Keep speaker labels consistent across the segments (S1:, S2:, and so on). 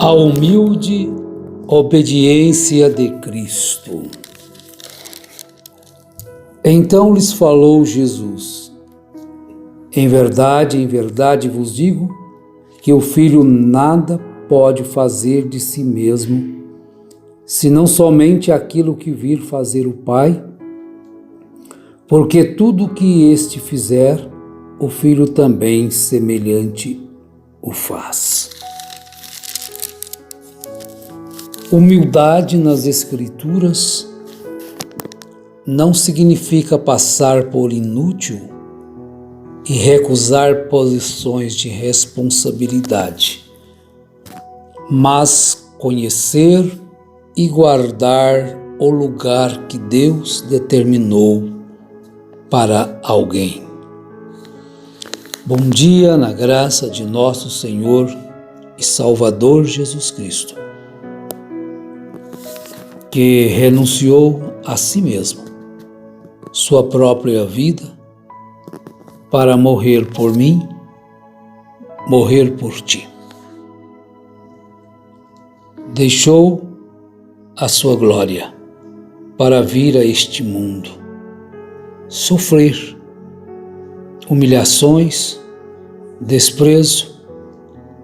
S1: A humilde obediência de Cristo. Então lhes falou Jesus: em verdade vos digo que o Filho nada pode fazer de si mesmo, senão somente aquilo que vir fazer o Pai, porque tudo o que este fizer, o Filho também semelhante o faz. Humildade nas Escrituras não significa passar por inútil e recusar posições de responsabilidade, mas conhecer e guardar o lugar que Deus determinou para alguém. Bom dia na graça de nosso Senhor e Salvador Jesus Cristo, que renunciou a si mesmo, sua própria vida, para morrer por mim, morrer por ti. Deixou a sua glória para vir a este mundo, sofrer humilhações, desprezo,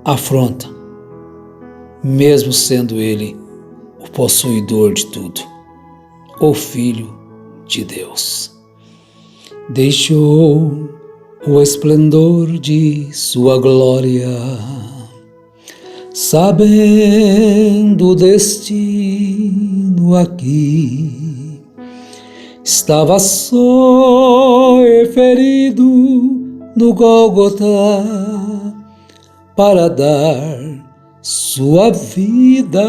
S1: afronta, mesmo sendo ele o possuidor de tudo, o Filho de Deus. Deixou o esplendor de sua glória, sabendo o destino aqui, estava só e ferido no Gólgota para dar sua vida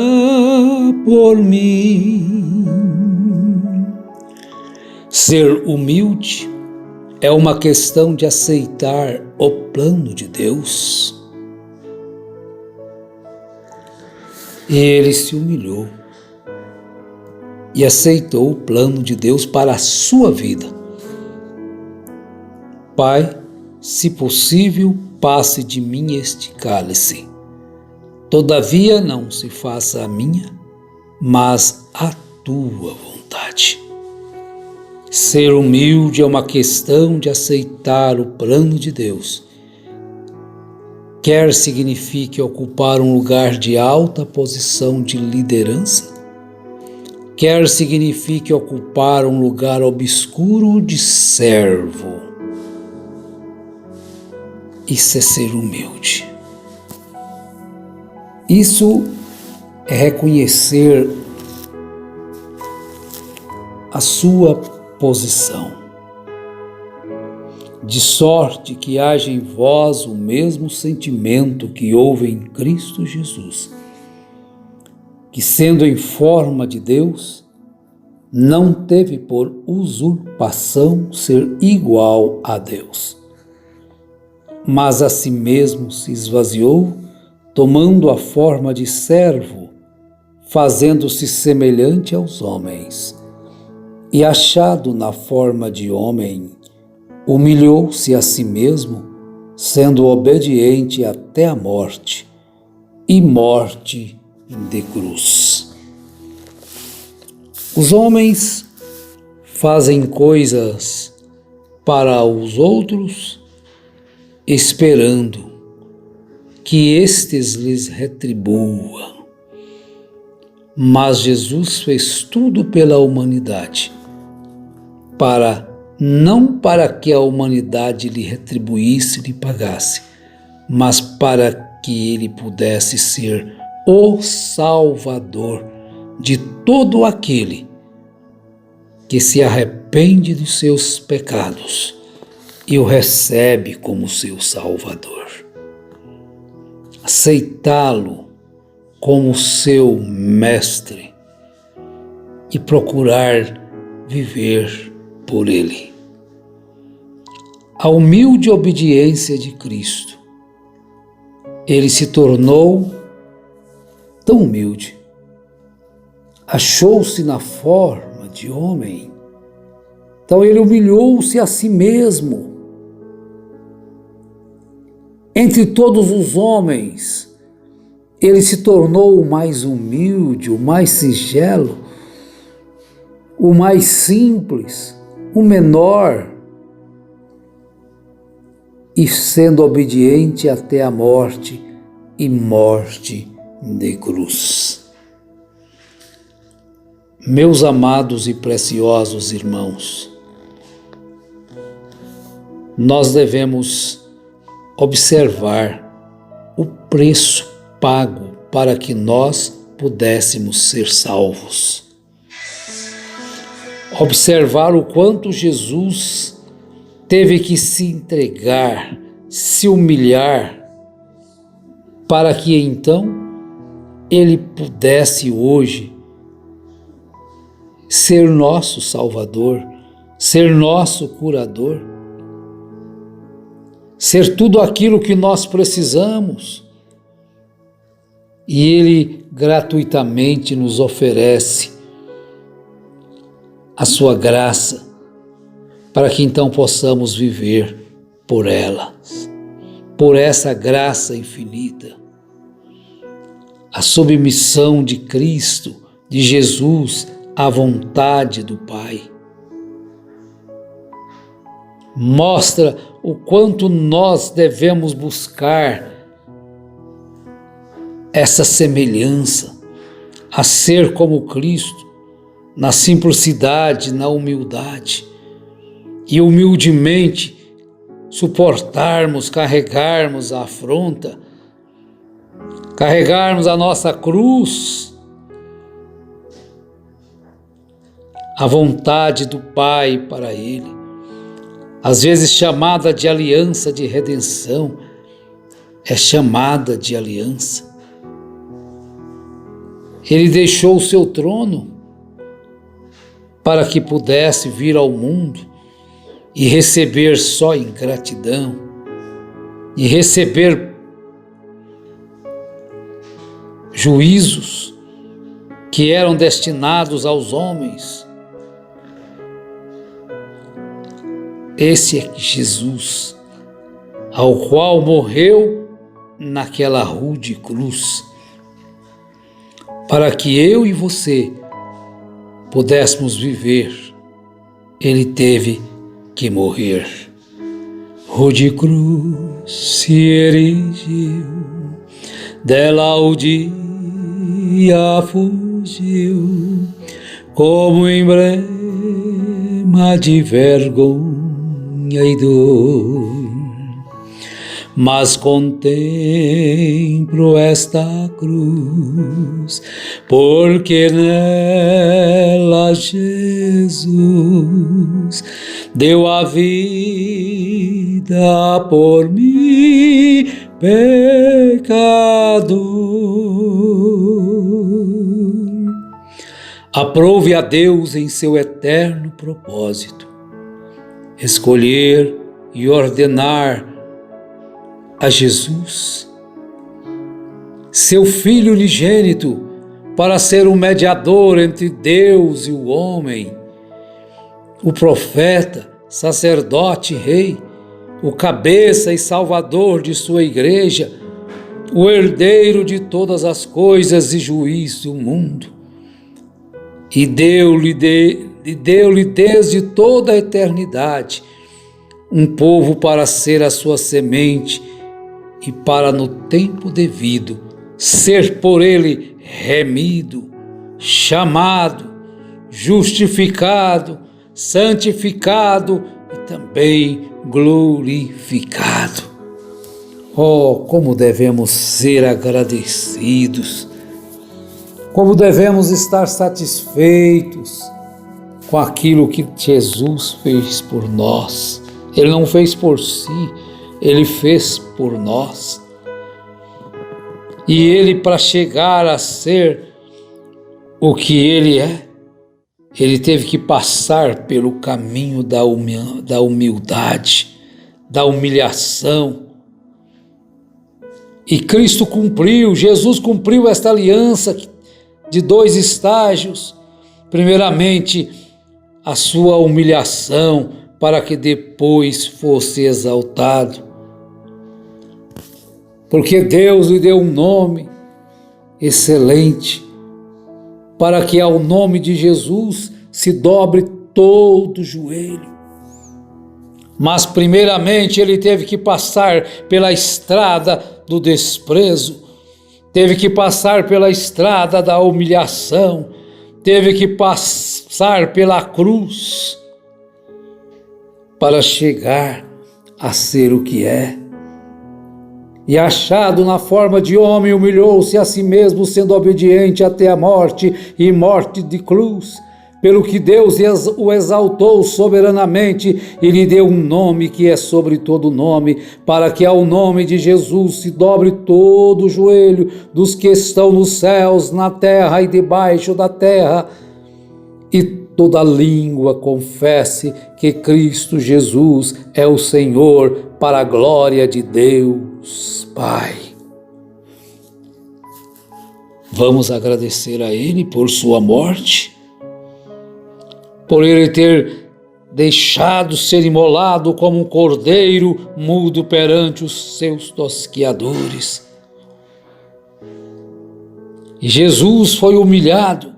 S1: por mim. Ser humilde é uma questão de aceitar o plano de Deus. Ele se humilhou e aceitou o plano de Deus para a sua vida. Pai, se possível, passe de mim este cálice. Todavia não se faça a minha, mas a tua vontade. Ser humilde é uma questão de aceitar o plano de Deus. Quer signifique ocupar um lugar de alta posição de liderança, quer signifique ocupar um lugar obscuro de servo. Isso é ser humilde. Isso é reconhecer a sua posição, de sorte que haja em vós o mesmo sentimento que houve em Cristo Jesus, que, sendo em forma de Deus, não teve por usurpação ser igual a Deus, mas a si mesmo se esvaziou, tomando a forma de servo, fazendo-se semelhante aos homens, e achado na forma de homem, humilhou-se a si mesmo, sendo obediente até a morte, e morte de cruz. Os homens fazem coisas para os outros, esperando que estes lhes retribuam. Mas Jesus fez tudo pela humanidade, não para que a humanidade lhe retribuísse, lhe pagasse, mas para que ele pudesse ser o Salvador de todo aquele que se arrepende dos seus pecados e o recebe como seu Salvador. Aceitá-lo como seu mestre e procurar viver por ele. A humilde obediência de Cristo. Ele se tornou tão humilde, achou-se na forma de homem, então ele humilhou-se a si mesmo. Entre todos os homens, Ele se tornou o mais humilde, o mais singelo, o mais simples, o menor, e sendo obediente até a morte, e morte de cruz. Meus amados e preciosos irmãos, nós devemos observar o preço pago para que nós pudéssemos ser salvos. Observar o quanto Jesus teve que se entregar, se humilhar, para que então Ele pudesse hoje ser nosso Salvador, ser nosso curador, ser tudo aquilo que nós precisamos. E Ele gratuitamente nos oferece a sua graça, para que então possamos viver por ela, por essa graça infinita. A submissão de Cristo, de Jesus, à vontade do Pai. Mostra o quanto nós devemos buscar essa semelhança, a ser como Cristo, na simplicidade, na humildade, e humildemente suportarmos, carregarmos a afronta, carregarmos a nossa cruz, a vontade do Pai para Ele, às vezes chamada de aliança de redenção, é chamada de aliança. Ele deixou o seu trono para que pudesse vir ao mundo e receber só em gratidão, e receber juízos que eram destinados aos homens. Esse é Jesus, ao qual morreu naquela rude cruz, para que eu e você pudéssemos viver. Ele teve que morrer. Rude cruz se erigiu, dela o dia fugiu, como emblema de vergonha e dor. Mas contemplo esta cruz, porque nela Jesus deu a vida por mim, pecador. Aprove a Deus em seu eterno propósito escolher e ordenar a Jesus, seu Filho unigênito, para ser um mediador entre Deus e o homem, o profeta, sacerdote e rei, o cabeça e salvador de sua igreja, o herdeiro de todas as coisas e juiz do mundo. E deu-lhe desde toda a eternidade um povo para ser a sua semente, e para no tempo devido ser por ele remido, chamado, justificado, santificado e também glorificado. Oh, como devemos ser agradecidos, como devemos estar satisfeitos com aquilo que Jesus fez por nós. Ele não fez por si, Ele fez por nós. E Ele, para chegar a ser o que Ele é, Ele teve que passar pelo caminho da humildade, da humilhação. E Cristo cumpriu, Jesus cumpriu esta aliança de 2 estágios. Primeiramente, a sua humilhação, para que depois fosse exaltado. Porque Deus lhe deu um nome excelente, para que ao nome de Jesus se dobre todo o joelho. Mas primeiramente ele teve que passar pela estrada do desprezo, teve que passar pela estrada da humilhação, teve que passar pela cruz para chegar a ser o que é. E achado na forma de homem, humilhou-se a si mesmo, sendo obediente até a morte e morte de cruz, pelo que Deus o exaltou soberanamente e lhe deu um nome que é sobre todo nome, para que ao nome de Jesus se dobre todo o joelho dos que estão nos céus, na terra e debaixo da terra, e toda língua confesse que Cristo Jesus é o Senhor, para a glória de Deus Pai. Vamos agradecer a Ele por sua morte, por Ele ter deixado ser imolado como um cordeiro mudo perante os seus tosquiadores. E Jesus foi humilhado,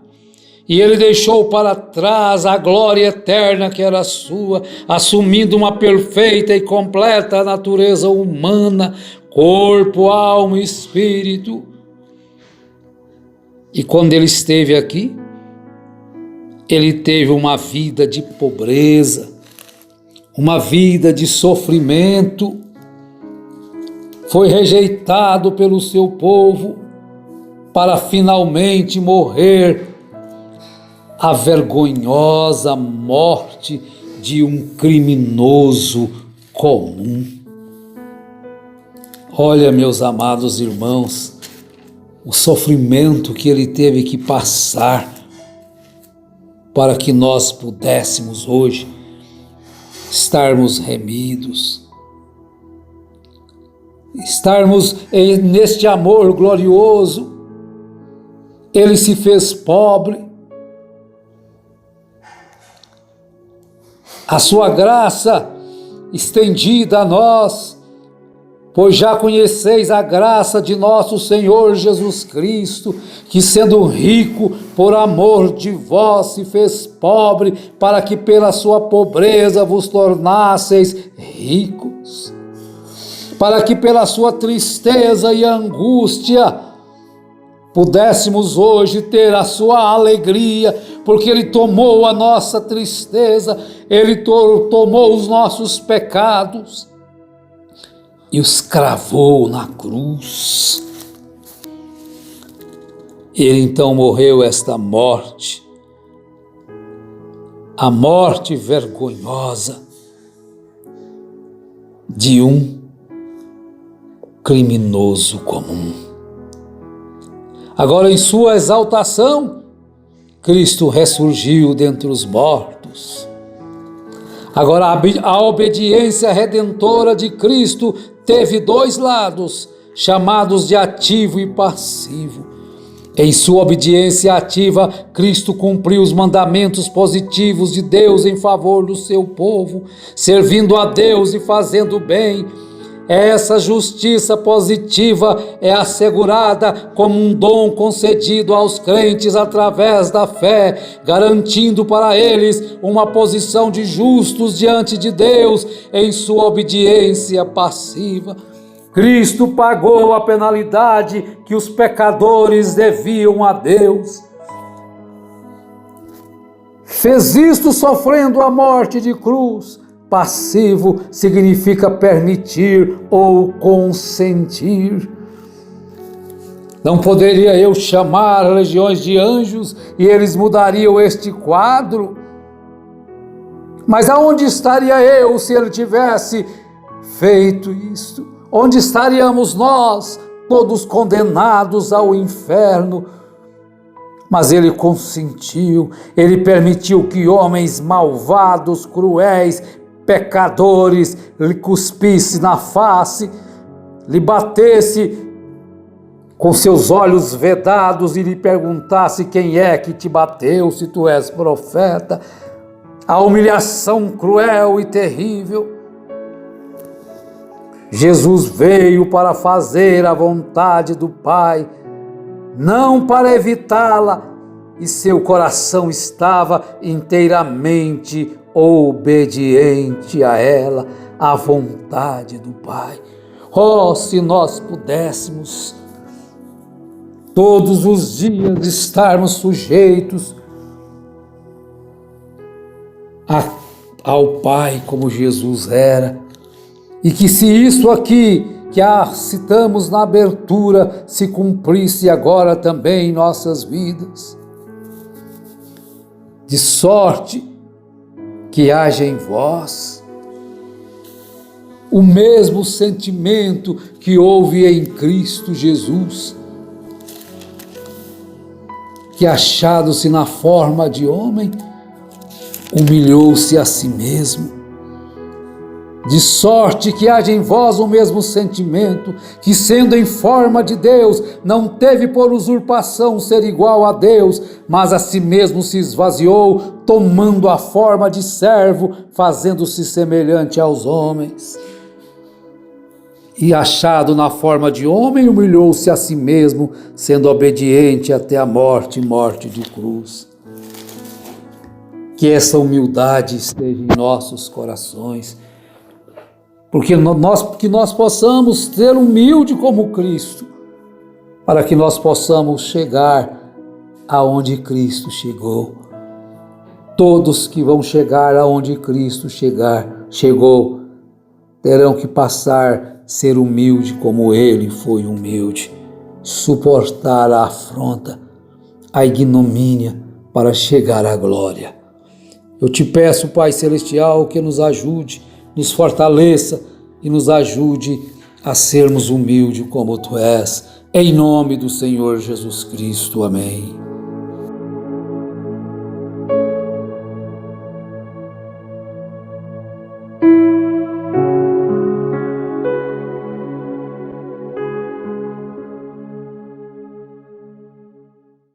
S1: e Ele deixou para trás a glória eterna que era sua, assumindo uma perfeita e completa natureza humana, corpo, alma e espírito. E quando Ele esteve aqui, Ele teve uma vida de pobreza, uma vida de sofrimento, foi rejeitado pelo seu povo para finalmente morrer a vergonhosa morte de um criminoso comum. Olha, meus amados irmãos, o sofrimento que ele teve que passar para que nós pudéssemos hoje estarmos remidos, estarmos neste amor glorioso. Ele se fez pobre. A sua graça estendida a nós, pois já conheceis a graça de nosso Senhor Jesus Cristo, que sendo rico por amor de vós se fez pobre, para que pela sua pobreza vos tornasseis ricos, para que pela sua tristeza e angústia pudéssemos hoje ter a sua alegria, porque Ele tomou a nossa tristeza, Ele tomou os nossos pecados e os cravou na cruz. Ele então morreu esta morte, a morte vergonhosa de um criminoso comum. Agora, em sua exaltação, Cristo ressurgiu dentre os mortos. Agora, a obediência redentora de Cristo teve dois lados, chamados de ativo e passivo. Em sua obediência ativa, Cristo cumpriu os mandamentos positivos de Deus em favor do seu povo, servindo a Deus e fazendo bem. Essa justiça positiva é assegurada como um dom concedido aos crentes através da fé, garantindo para eles uma posição de justos diante de Deus em sua obediência passiva. Cristo pagou a penalidade que os pecadores deviam a Deus. Fez isto sofrendo a morte de cruz. Passivo significa permitir ou consentir. Não poderia eu chamar legiões de anjos e eles mudariam este quadro? Mas aonde estaria eu se ele tivesse feito isto? Onde estaríamos nós, todos condenados ao inferno? Mas ele consentiu, ele permitiu que homens malvados, cruéis, pecadores, lhe cuspisse na face, lhe batesse com seus olhos vedados e lhe perguntasse quem é que te bateu, se tu és profeta. A humilhação cruel e terrível. Jesus veio para fazer a vontade do Pai, não para evitá-la, e seu coração estava inteiramente obediente a ela, à vontade do Pai. Oh, se nós pudéssemos todos os dias estarmos sujeitos ao Pai como Jesus era, e que se isso aqui que citamos na abertura se cumprisse agora também em nossas vidas, de sorte que haja em vós o mesmo sentimento que houve em Cristo Jesus, que, achado-se na forma de homem, humilhou-se a si mesmo. De sorte que haja em vós o mesmo sentimento, que, sendo em forma de Deus, não teve por usurpação ser igual a Deus, mas a si mesmo se esvaziou, tomando a forma de servo, fazendo-se semelhante aos homens. E, achado na forma de homem, humilhou-se a si mesmo, sendo obediente até a morte, morte de cruz. Que essa humildade esteja em nossos corações, que nós possamos ser humilde como Cristo, para que nós possamos chegar aonde Cristo chegou. Todos que vão chegar aonde Cristo chegou, terão que passar a ser humilde como Ele foi humilde, suportar a afronta, a ignomínia para chegar à glória. Eu te peço, Pai Celestial, que nos ajude, nos fortaleça e nos ajude a sermos humildes como Tu és. Em nome do Senhor Jesus Cristo. Amém.